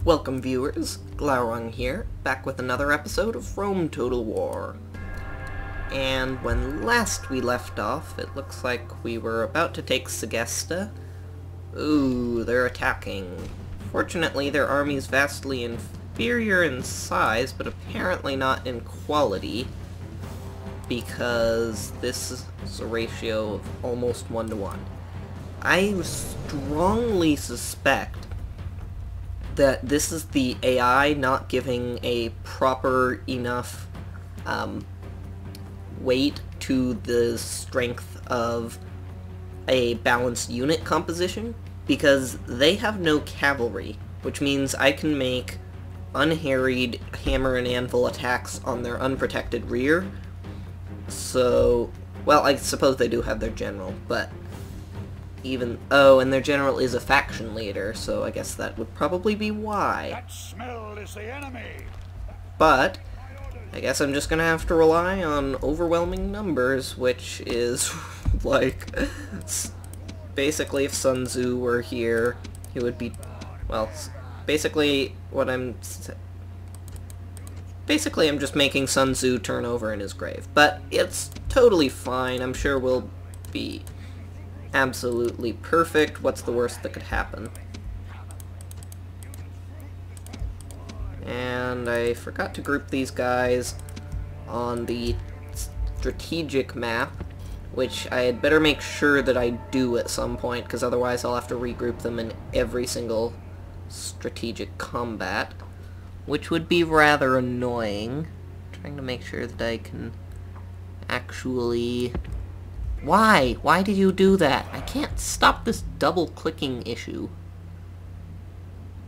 Welcome viewers, Glaurung here, back with another episode of Rome Total War. And when last we left off, it looks like we were about to take Segesta. Ooh, they're attacking. Fortunately, their army is vastly inferior in size, but apparently not in quality, because this is a ratio of almost 1-to-1. I strongly suspect that this is the AI not giving a proper enough weight to the strength of a balanced unit composition, because they have no cavalry, which means I can make unharried hammer and anvil attacks on their unprotected rear. So, well, I suppose they do have their general, but and their general is a faction leader, so I guess that would probably be why. That smell is the enemy. But I guess I'm just gonna have to rely on overwhelming numbers, which is like basically if Sun Tzu were here, he would be, well, basically I'm just making Sun Tzu turn over in his grave, but it's totally fine. I'm sure we'll be absolutely perfect. What's the worst that could happen? And I forgot to group these guys on the strategic map, which I had better make sure that I do at some point, because otherwise I'll have to regroup them in every single strategic combat, which would be rather annoying. Trying to make sure that I can actually... Why? Why did you do that? I can't stop this double-clicking issue.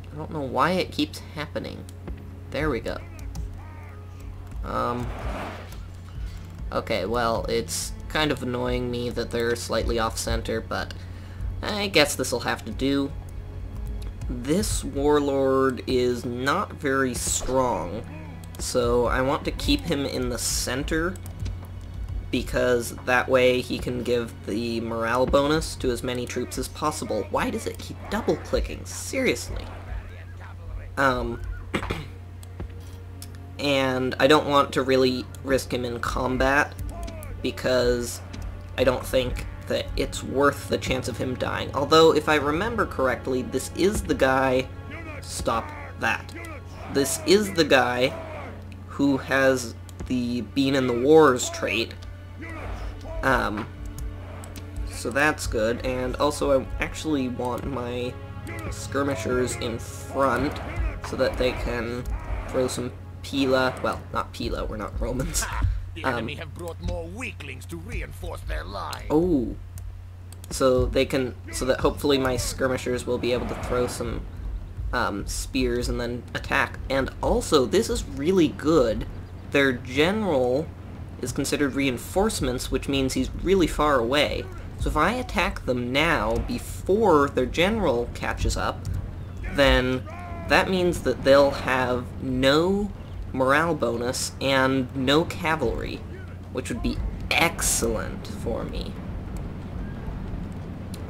I don't know why it keeps happening. There we go. Okay, well, it's kind of annoying me that they're slightly off-center, but I guess this'll have to do. This warlord is not very strong, so I want to keep him in the center, because that way he can give the morale bonus to as many troops as possible. Why does it keep double-clicking? Seriously. And I don't want to really risk him in combat, because I don't think that it's worth the chance of him dying. Although, if I remember correctly, this is the guy... Stop that. This is the guy who has the Been in the Wars trait. So that's good, and also I actually want my skirmishers in front so that they can throw some Pila. Well, not Pila, we're not Romans. The enemy have brought more weaklings to reinforce their line. Oh, so that hopefully my skirmishers will be able to throw some spears and then attack. And also, this is really good. Their general is considered reinforcements, which means he's really far away. So if I attack them now, before their general catches up, then that means that they'll have no morale bonus and no cavalry, which would be excellent for me.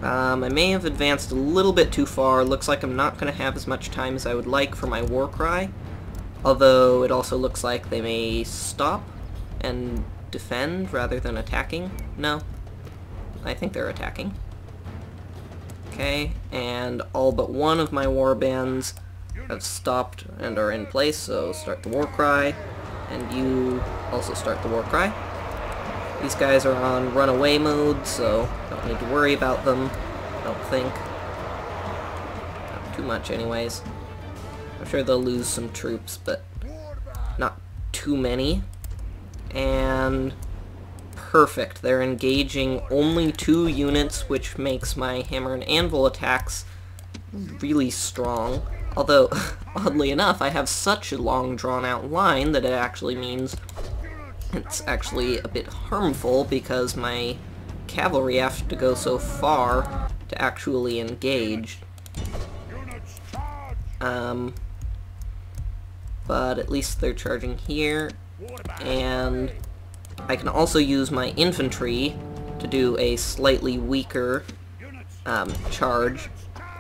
I may have advanced a little bit too far. Looks like I'm not going to have as much time as I would like for my war cry, although it also looks like they may stop and defend rather than attacking. No, I think they're attacking. Okay, and all but one of my warbands have stopped and are in place, so start the war cry, and you also start the war cry. These guys are on runaway mode, so don't need to worry about them, I don't think. Not too much anyways. I'm sure they'll lose some troops, but not too many. And perfect, they're engaging only 2 units, which makes my hammer and anvil attacks really strong. Although, oddly enough, I have such a long drawn-out line that it actually means it's actually a bit harmful, because my cavalry have to go so far to actually engage. But at least they're charging here, and I can also use my infantry to do a slightly weaker charge.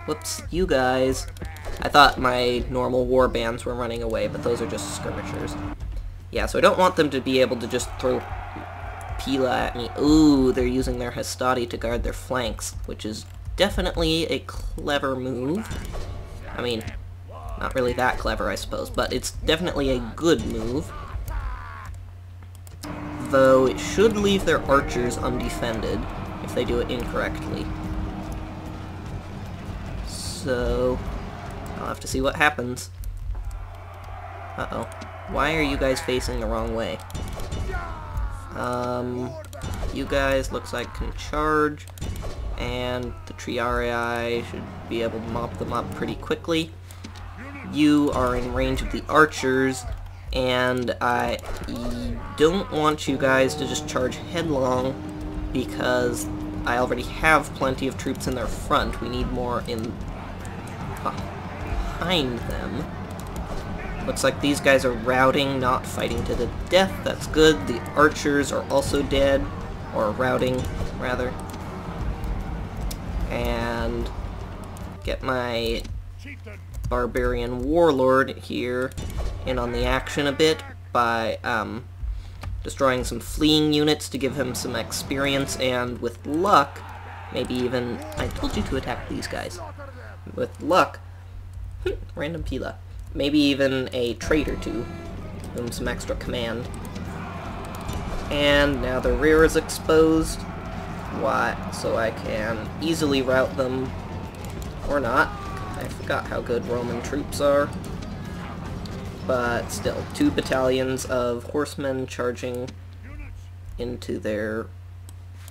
Whoops, you guys. I thought my normal war bands were running away, but those are just skirmishers. Yeah, so I don't want them to be able to just throw Pila at me. Ooh, they're using their Hastati to guard their flanks, which is definitely a clever move. I mean, not really that clever, I suppose, but it's definitely a good move. Though it should leave their archers undefended if they do it incorrectly. So, I'll have to see what happens. Uh-oh. Why are you guys facing the wrong way? You guys looks like can charge, and the Triarii should be able to mop them up pretty quickly. You are in range of the archers, and I don't want you guys to just charge headlong, because I already have plenty of troops in their front. We need more in behind them. Looks like these guys are routing, not fighting to the death. That's good. The archers are also dead, or routing, rather. And get my barbarian warlord here in on the action a bit by destroying some fleeing units to give him some experience, and with luck, maybe even... I told you to attack these guys. With luck, random Pila. Maybe even a trait or two, give them some extra command. And now the rear is exposed. Why? So I can easily rout them, or not. I forgot how good Roman troops are. But still, 2 battalions of horsemen charging into their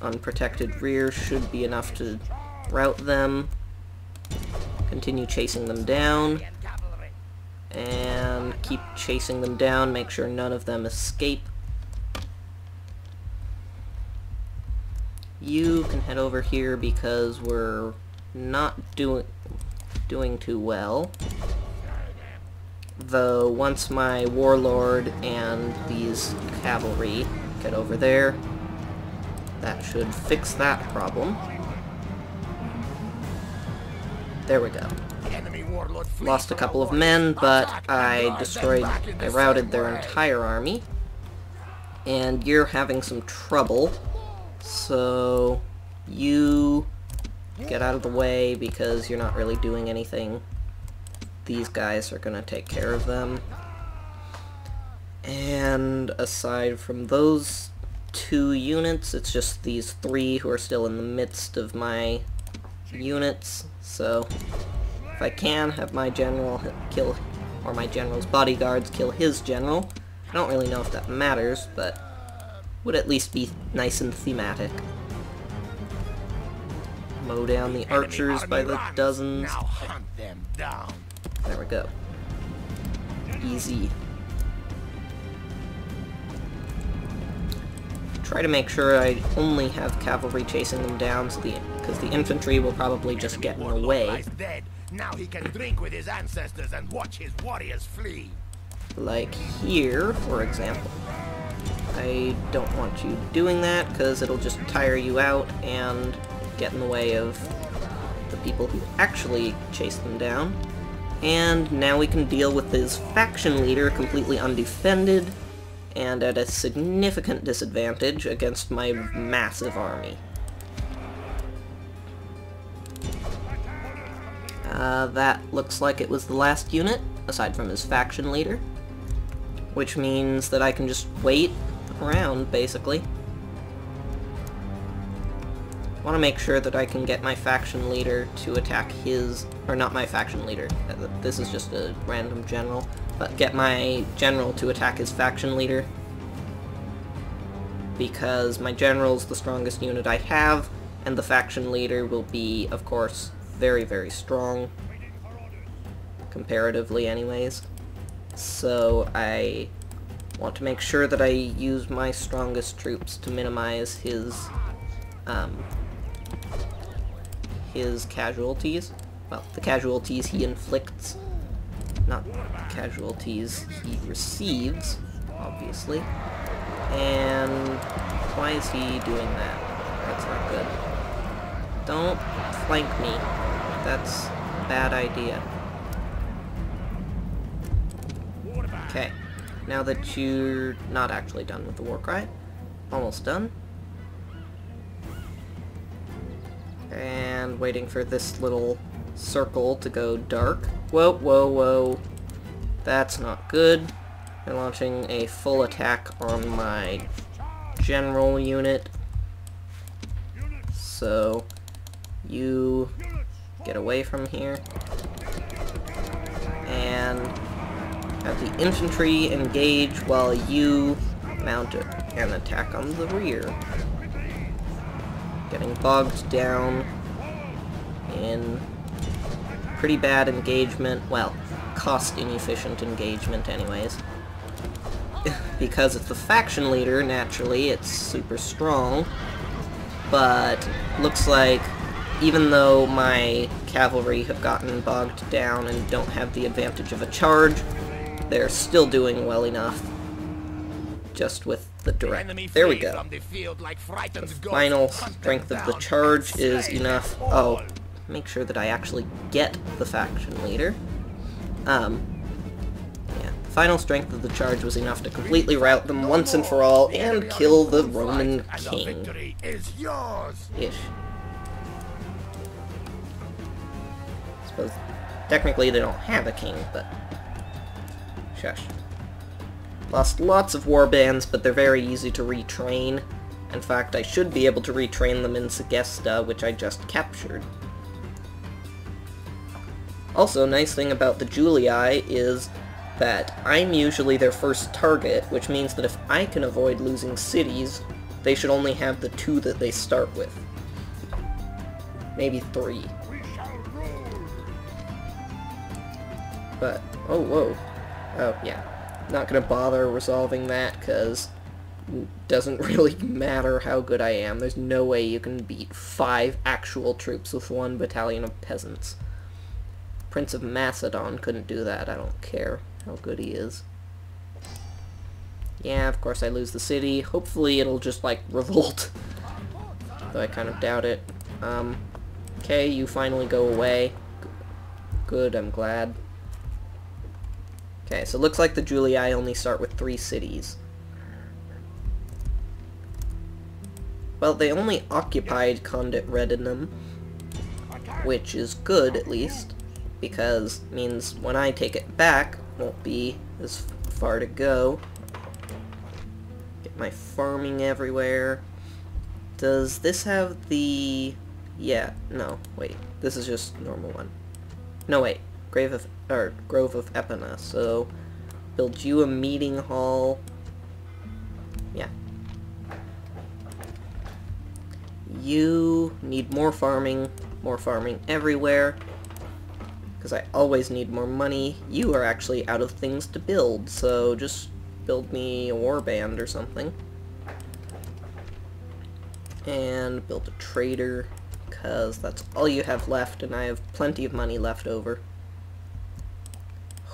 unprotected rear should be enough to rout them. Continue chasing them down. And keep chasing them down, make sure none of them escape. You can head over here because we're not doing too well. Though once my warlord and these cavalry get over there, that should fix that problem. There we go. Lost a couple of men, but I routed their entire army. And you're having some trouble, so you get out of the way because you're not really doing anything. These guys are gonna take care of them. And aside from those 2 units, it's just these 3 who are still in the midst of my units, so if I can have my general kill, or my general's bodyguards kill his general. I don't really know if that matters, but would at least be nice and thematic. Mow down the archers by the dozens. Now hunt them down. There we go. Easy. Try to make sure I only have cavalry chasing them down, so because the infantry will probably just get in the way. Now he can drink with his ancestors and watch his warriors flee. Like here, for example. I don't want you doing that, because it'll just tire you out and get in the way of the people who actually chase them down. And now we can deal with his faction leader completely undefended, and at a significant disadvantage against my massive army. That looks like it was the last unit, aside from his faction leader. Which means that I can just wait around, basically. I want to make sure that I can get my faction leader to attack his... or not my faction leader, this is just a random general, but get my general to attack his faction leader. Because my general's the strongest unit I have, and the faction leader will be, of course, very, very strong. Comparatively, anyways. So I want to make sure that I use my strongest troops to minimize his casualties. Well, the casualties he inflicts, not the casualties he receives, obviously. And why is he doing that? That's not good. Don't flank me. That's a bad idea. Okay, now that you're not actually done with the war cry, almost done. And waiting for this little circle to go dark. Whoa, whoa, whoa. That's not good. They're launching a full attack on my general unit. So, you get away from here. And have the infantry engage while you mount an attack on the rear. Getting bogged down in pretty bad engagement. Well, cost-inefficient engagement anyways. Because it's the faction leader, naturally, it's super strong. But looks like, even though my cavalry have gotten bogged down and don't have the advantage of a charge, they're still doing well enough. Just with the direct. There we go. The final strength of the charge is enough. Oh, make sure that I actually get the faction leader. Yeah, the final strength of the charge was enough to completely rout them once and for all and kill the Roman king. Ish. Suppose technically they don't have a king, but shush. Lost lots of warbands, but they're very easy to retrain. In fact, I should be able to retrain them in Segesta, which I just captured. Also, nice thing about the Julii is that I'm usually their first target, which means that if I can avoid losing cities, they should only have the 2 that they start with. Maybe 3. But, oh, whoa. Oh, yeah. Not gonna bother resolving that, because it doesn't really matter how good I am. There's no way you can beat 5 actual troops with 1 battalion of peasants. Prince of Macedon couldn't do that. I don't care how good he is. Yeah, of course I lose the city. Hopefully it'll just, like, revolt. Though I kind of doubt it. Okay, you finally go away. Good, I'm glad. Okay, so it looks like the Julii only start with 3 cities. Well, they only occupied Condit Redinum, which is good, at least, because it means when I take it back, it won't be as far to go. Get my farming everywhere. Does this have the... Yeah, no, wait. This is just normal one. No, wait. Grove of Epina, so build you a meeting hall. Yeah. You need more farming everywhere, because I always need more money. You are actually out of things to build, so just build me a warband or something. And build a trader, because that's all you have left, and I have plenty of money left over.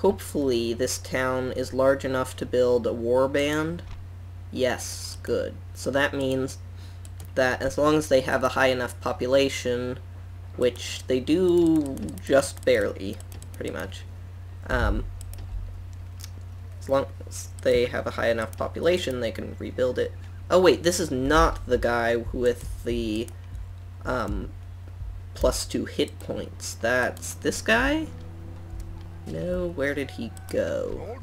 Hopefully this town is large enough to build a warband. Yes, good. So that means that as long as they have a high enough population, which they do just barely, pretty much, as long as they have a high enough population, they can rebuild it. Oh wait, this is not the guy with the +2 hit points. That's this guy? No, where did he go?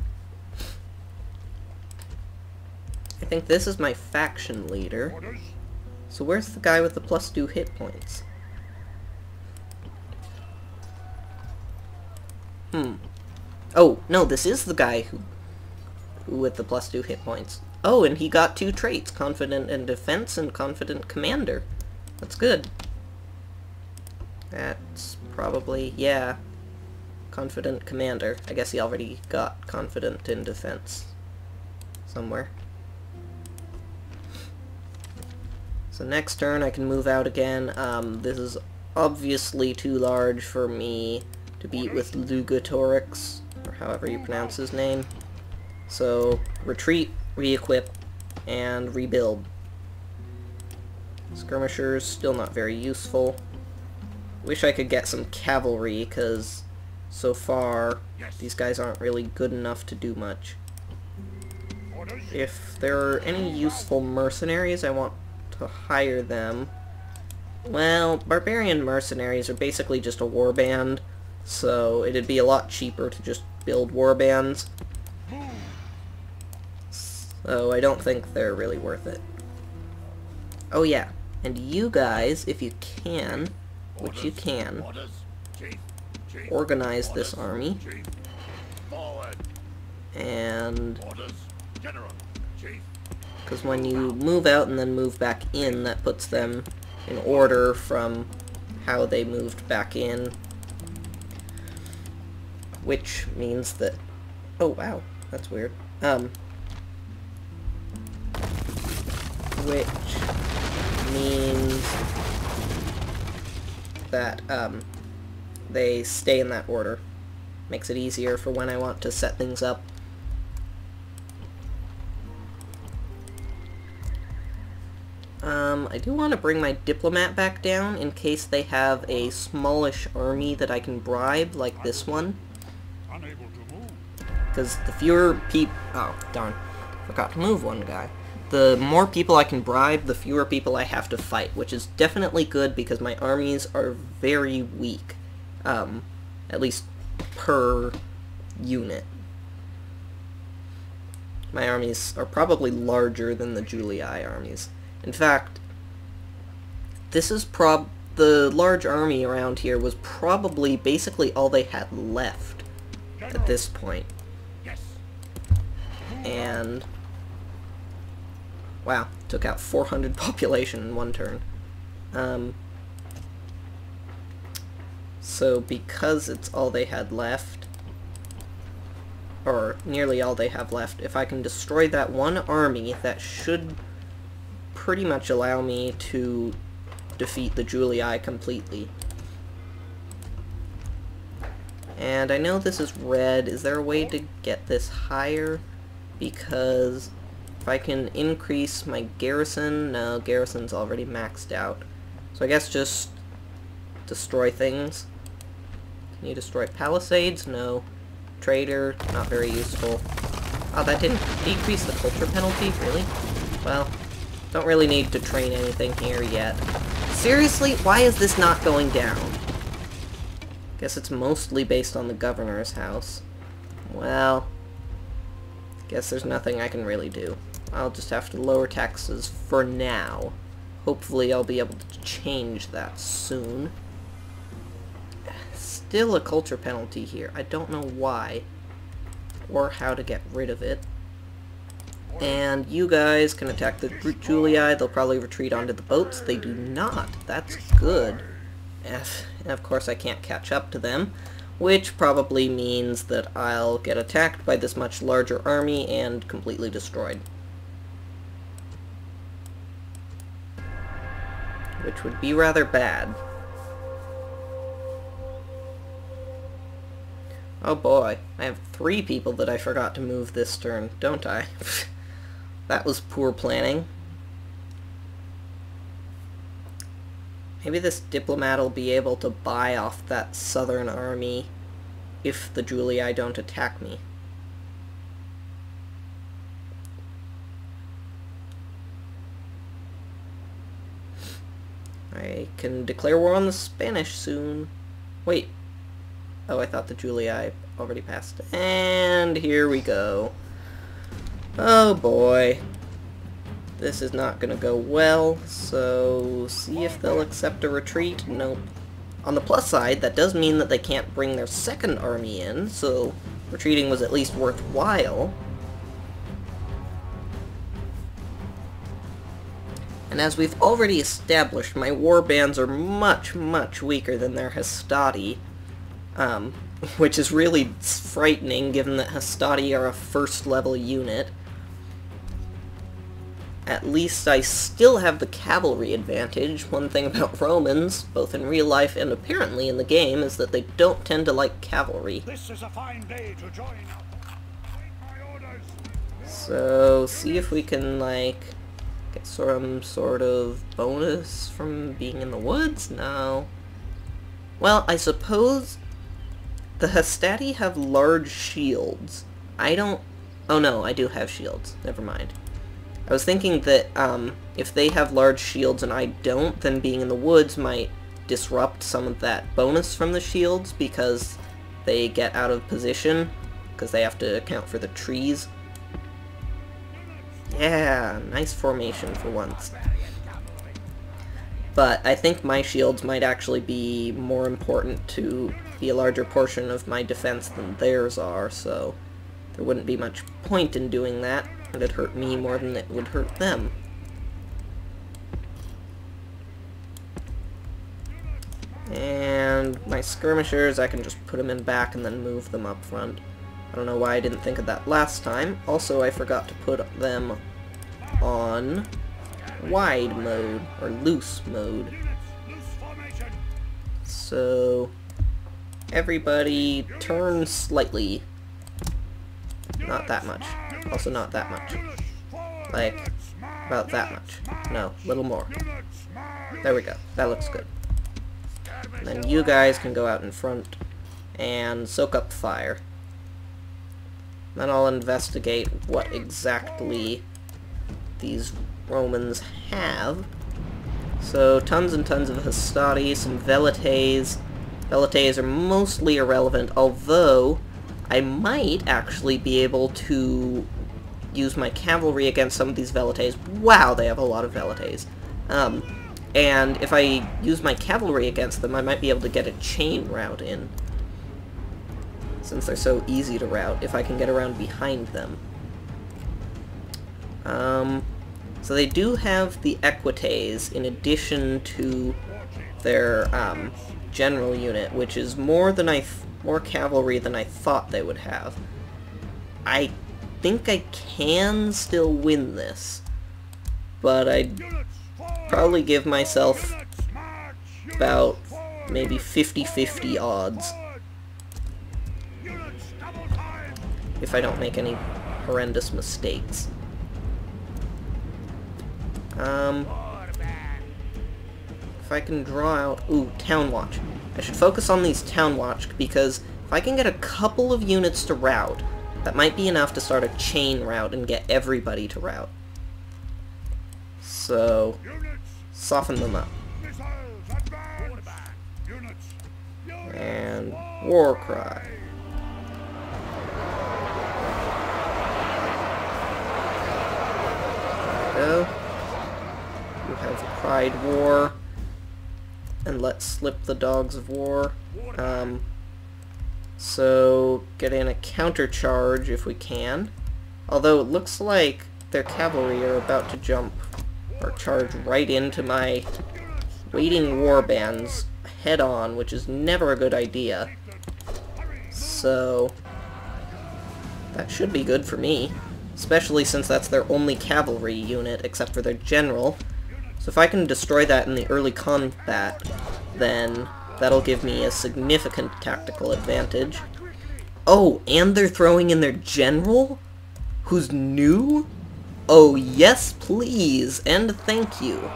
I think this is my faction leader. So where's the guy with the +2 hit points? Oh, no, this is the guy who with the +2 hit points. Oh, and he got 2 traits, Confident in Defense and Confident Commander. That's good. That's probably, yeah, Confident Commander. I guess he already got Confident in Defense somewhere. So next turn I can move out again. This is obviously too large for me to beat with Lugatorix, or however you pronounce his name. So retreat, re-equip, and rebuild. Skirmishers, still not very useful. Wish I could get some cavalry, because so far these guys aren't really good enough to do much. if there are any useful mercenaries, I want to hire them. Well, barbarian mercenaries are basically just a warband, so it'd be a lot cheaper to just build warbands. So I don't think they're really worth it. Oh yeah, and you guys, if you can, which you can, organize this army. And because when you move out and then move back in, that puts them in order from how they moved back in, which means that, oh wow, that's weird, which means that they stay in that order. Makes it easier for when I want to set things up. I do want to bring my diplomat back down in case they have a smallish army that I can bribe, like this one. Because the fewer people... oh, darn. Forgot to move one guy. The more people I can bribe, the fewer people I have to fight, which is definitely good because my armies are very weak. At least per unit. My armies are probably larger than the Julii armies. In fact, this is the large army around here was probably basically all they had left at this point. And wow, took out 400 population in one turn. So because it's all they had left, or nearly all they have left, if I can destroy that one army, that should pretty much allow me to defeat the Julii completely. And I know this is red. Is there a way to get this higher? Because if I can increase my garrison, no, garrison's already maxed out. So I guess just destroy things. Can you destroy palisades? No. Trader, not very useful. Oh, that didn't decrease the culture penalty? Really? Well, don't really need to train anything here yet. Seriously? Why is this not going down? Guess it's mostly based on the governor's house. Well, guess there's nothing I can really do. I'll just have to lower taxes for now. Hopefully I'll be able to change that soon. Still a culture penalty here. I don't know why or how to get rid of it. And you guys can attack the Julii. They'll probably retreat onto the boats. They do not. That's good. And of course I can't catch up to them, which probably means that I'll get attacked by this much larger army and completely destroyed. Which would be rather bad. Oh boy, I have 3 people that I forgot to move this turn, don't I? That was poor planning. Maybe this diplomat will be able to buy off that southern army if the Julii don't attack me. I can declare war on the Spanish soon. Wait. Oh, I thought the Julii already passed. And here we go. Oh boy. This is not gonna go well, so see if they'll accept a retreat. Nope. On the plus side, that does mean that they can't bring their second army in, so retreating was at least worthwhile. And as we've already established, my warbands are much, much weaker than their Hastati. Which is really frightening given that Hastati are a first level unit. At least I still have the cavalry advantage. One thing about Romans, both in real life and apparently in the game, is that they don't tend to like cavalry. This is a fine day to join up. Wait my orders. So, see if we can, like, get some sort of bonus from being in the woods? No. Well, I suppose the Hastati have large shields. I don't Oh no, I do have shields. Never mind. I was thinking that if they have large shields and I don't, then being in the woods might disrupt some of that bonus from the shields because they get out of position, because they have to account for the trees. Yeah, nice formation for once. But I think my shields might actually be more important to be a larger portion of my defense than theirs are, so there wouldn't be much point in doing that. It'd hurt me more than it would hurt them. And my skirmishers, I can just put them in back and then move them up front. I don't know why I didn't think of that last time. Also, I forgot to put them on wide mode, or loose mode. So, everybody turn slightly. Not that much. Also not that much. Like, about that much. No, a little more. There we go. That looks good. And then you guys can go out in front and soak up fire. Then I'll investigate what exactly these Romans have. So, tons and tons of Hastati, some Velites. Velites are mostly irrelevant, although I might actually be able to use my cavalry against some of these Velites. Wow, they have a lot of Velites. And if I use my cavalry against them, I might be able to get a chain route in, since they're so easy to route, if I can get around behind them. So they do have the Equites in addition to their general unit, which is more cavalry than I thought they would have. I think I can still win this, but I'd probably give myself about maybe 50-50 odds if I don't make any horrendous mistakes. If I can draw out... Ooh, Town Watch. I should focus on these Town Watch, because if I can get a couple of units to route, that might be enough to start a chain route and get everybody to route. So, soften them up. And war cry. There we go. You have Pride War. And let's slip the Dogs of War. So, get in a counter-charge if we can. Although it looks like their cavalry are about to jump or charge right into my waiting warbands head-on, which is never a good idea. So, that should be good for me. Especially since that's their only cavalry unit, except for their general. So if I can destroy that in the early combat, then that'll give me a significant tactical advantage. Oh, and they're throwing in their general? Who's new? Oh, yes, please, and thank you.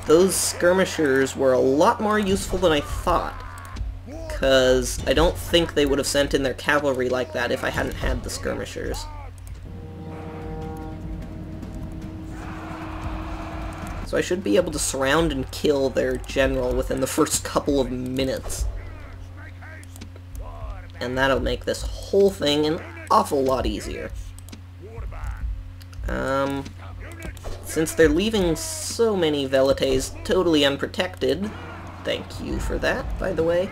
Those skirmishers were a lot more useful than I thought, because I don't think they would have sent in their cavalry like that if I hadn't had the skirmishers. So I should be able to surround and kill their general within the first couple of minutes. And that'll make this whole thing an awful lot easier. Since they're leaving so many Velites totally unprotected, thank you for that, by the way,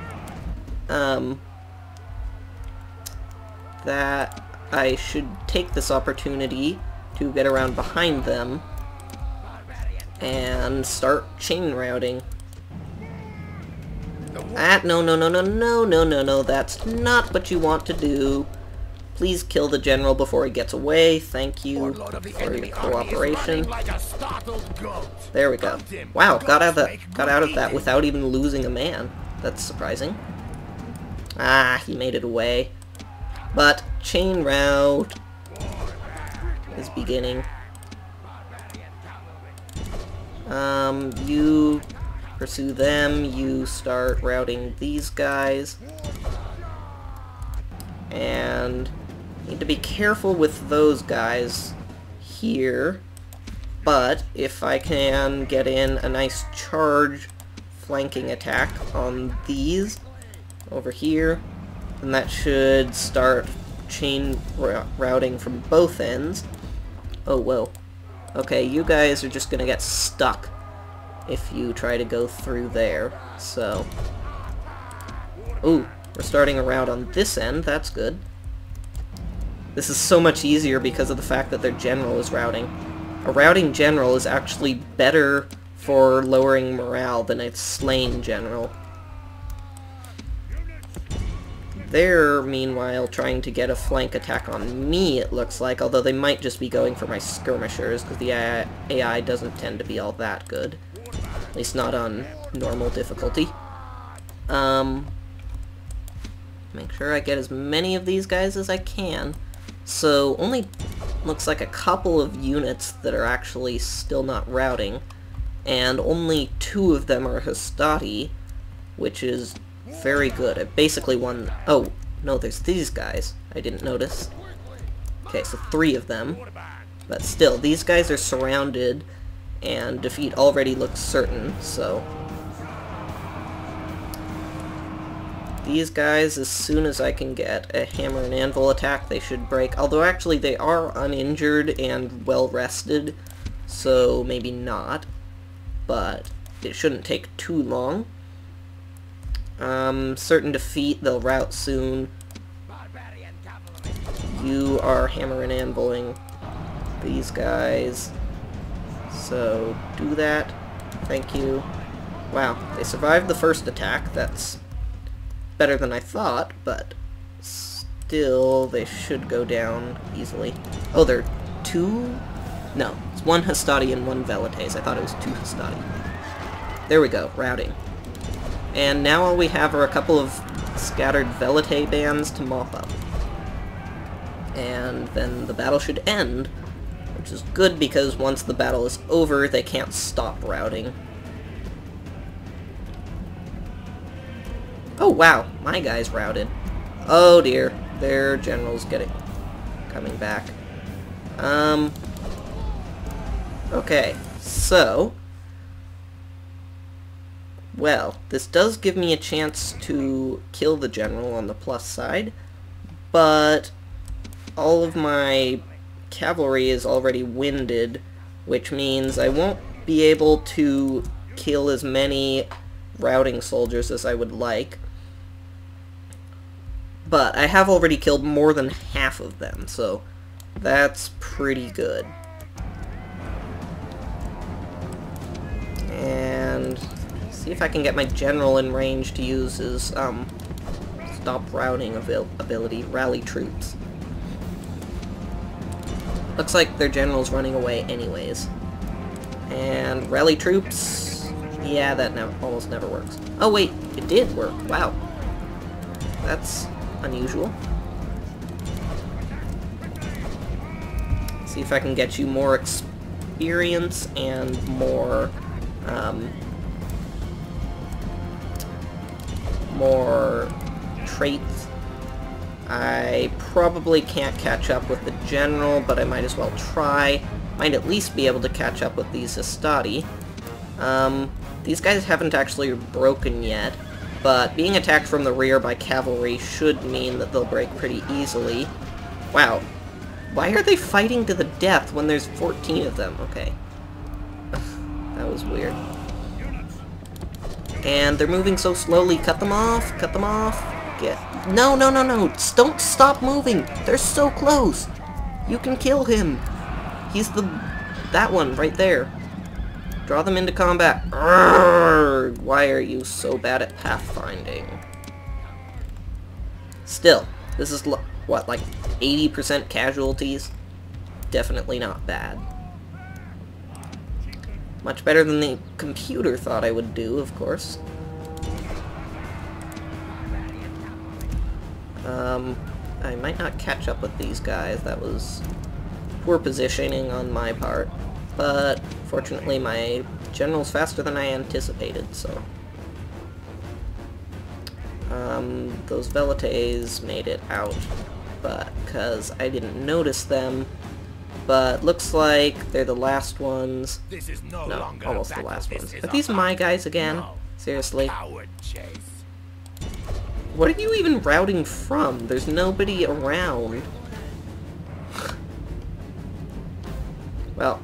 that I should take this opportunity to get around behind them and start chain routing. No, that's not what you want to do. Please kill the general before he gets away. Thank you for your cooperation. There we go. Wow, got out of that without even losing a man. That's surprising. Ah, he made it away. But chain route is beginning. You pursue them, you start routing these guys, and Need to be careful with those guys here, but if I can get in a nice charge flanking attack on these over here, then that should start chain routing from both ends. Oh, whoa. Okay, you guys are just gonna get stuck if you try to go through there, so... Ooh, we're starting a route on this end, that's good. This is so much easier because of the fact that their general is routing. A routing general is actually better for lowering morale than a slain general. They're, meanwhile, trying to get a flank attack on me, it looks like, although they might just be going for my skirmishers, because the AI doesn't tend to be all that good. At least not on normal difficulty. Make sure I get as many of these guys as I can. So, only looks like a couple of units that are actually still not routing, and only 2 of them are Hastati, which is very good. I basically won... Oh, no, there's these guys. I didn't notice. Okay, so 3 of them. But still, these guys are surrounded, and defeat already looks certain, so... These guys, as soon as I can get a hammer and anvil attack, they should break. Although, actually, they are uninjured and well-rested, so maybe not. But it shouldn't take too long. Certain defeat, they'll rout soon. You are hammer and anviling these guys. So, do that. Thank you. Wow, they survived the first attack. That's better than I thought, but still, they should go down easily. Oh, there are 2? No, it's 1 Hastati and 1 Velites. I thought it was 2 Hastati. There we go, routing. And now all we have are a couple of scattered Velite bands to mop up. And then the battle should end, which is good because once the battle is over, they can't stop routing. Oh wow, my guy's routed. Oh dear, their general's coming back. Okay, so... Well, this does give me a chance to kill the general on the plus side, but all of my cavalry is already winded, which means I won't be able to kill as many routing soldiers as I would like. But I have already killed more than half of them, so that's pretty good. And see if I can get my general in range to use his stop routing ability, rally troops. Looks like their general's running away anyways. And rally troops, yeah, that almost never works. Oh wait, it did work, wow. That's unusual. See if I can get you more experience and more traits. I probably can't catch up with the general, but I might as well try. Might at least be able to catch up with these Hastati. These guys haven't actually broken yet, but being attacked from the rear by cavalry should mean that they'll break pretty easily. Wow. Why are they fighting to the death when there's 14 of them? Okay. That was weird. And they're moving so slowly. Cut them off. Cut them off. No, no, no, no. Don't stop moving. They're so close. You can kill him. He's that one right there. Draw them into combat. Arrgh! Why are you so bad at pathfinding? Still, this is, what, like 80% casualties? Definitely not bad. Much better than the computer thought I would do, of course. I might not catch up with these guys. That was poor positioning on my part. But fortunately my general's faster than I anticipated, so... those Velites made it out but because I didn't notice them. But looks like they're the last ones. This is no No, longer almost the battle, last this ones. is Are a these my hunt. guys again? No, Seriously? coward chase. What are you even routing from? There's nobody around. Well,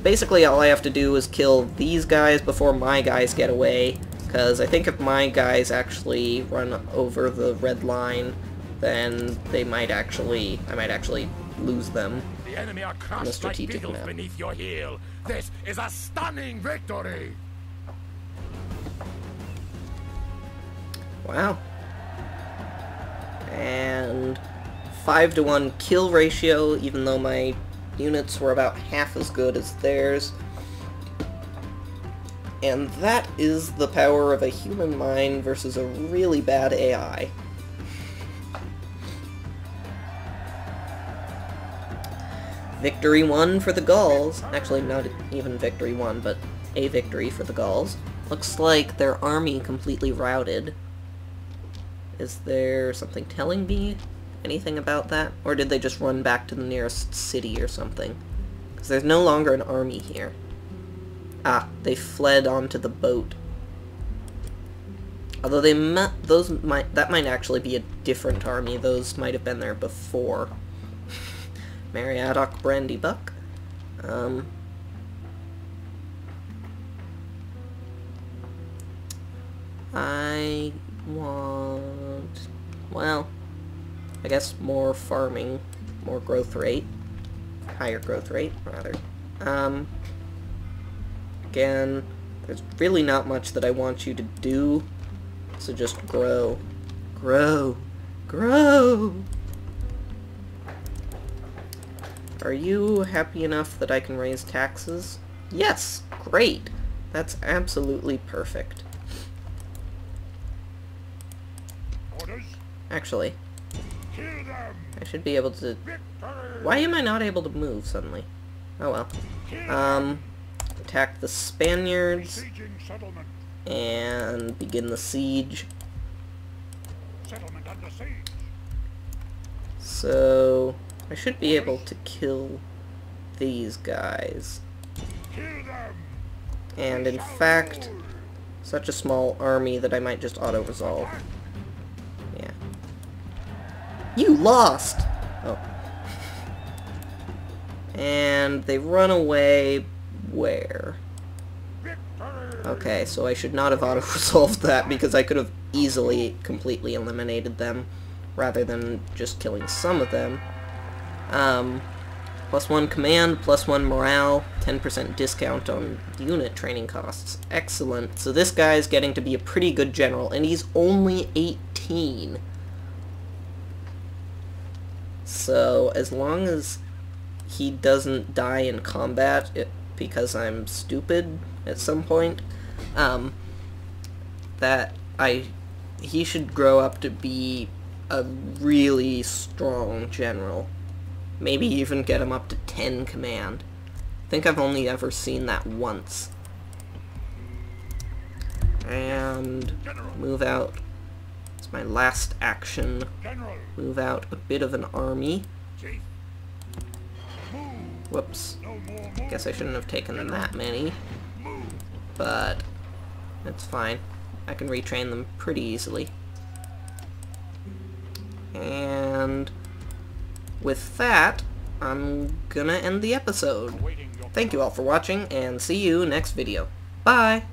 basically all I have to do is kill these guys before my guys get away, because I think if my guys actually run over the red line, then I might actually lose them. The enemy are On a crushed like strategic beetles map. beneath your heel. This is a stunning victory. Wow. And 5-to-1 kill ratio, even though my units were about half as good as theirs. And that is the power of a human mind versus a really bad AI. Victory 1 for the Gauls. Actually, not even victory 1, but a victory for the Gauls. Looks like their army completely routed. Is there something telling me anything about that? Or did they just run back to the nearest city or something? Because there's no longer an army here. Ah, they fled onto the boat. Although that might actually be a different army. Those might have been there before. Mariadoc Brandybuck. I want, well, I guess more farming, more growth rate, higher growth rate, rather. Again, there's really not much that I want you to do, so just grow, grow, grow! Are you happy enough that I can raise taxes? Yes! Great! That's absolutely perfect. Orders. Actually, Kill them. I should be able to... Victory. Why am I not able to move suddenly? Oh well. Attack the Spaniards Besieging settlement. and begin the siege. Settlement under siege. So, I should be able to kill these guys. Kill them. And in fact, such a small army that I might just auto-resolve. Yeah. You lost! Oh. And they run away where? Victory. Okay, so I should not have auto-resolved that because I could have easily completely eliminated them rather than just killing some of them. +1 command, +1 morale, 10% discount on unit training costs. Excellent. So this guy's getting to be a pretty good general, and he's only 18. So as long as he doesn't die in combat because I'm stupid at some point, he should grow up to be a really strong general. Maybe even get him up to 10 command. I think I've only ever seen that once. And move out. It's my last action. General. Move out a bit of an army. Chief. Move. Whoops. No more move. Guess I shouldn't have taken that many. Move. But it's fine. I can retrain them pretty easily. And with that, I'm gonna end the episode. Awaiting your Thank you all for watching, and see you next video. Bye!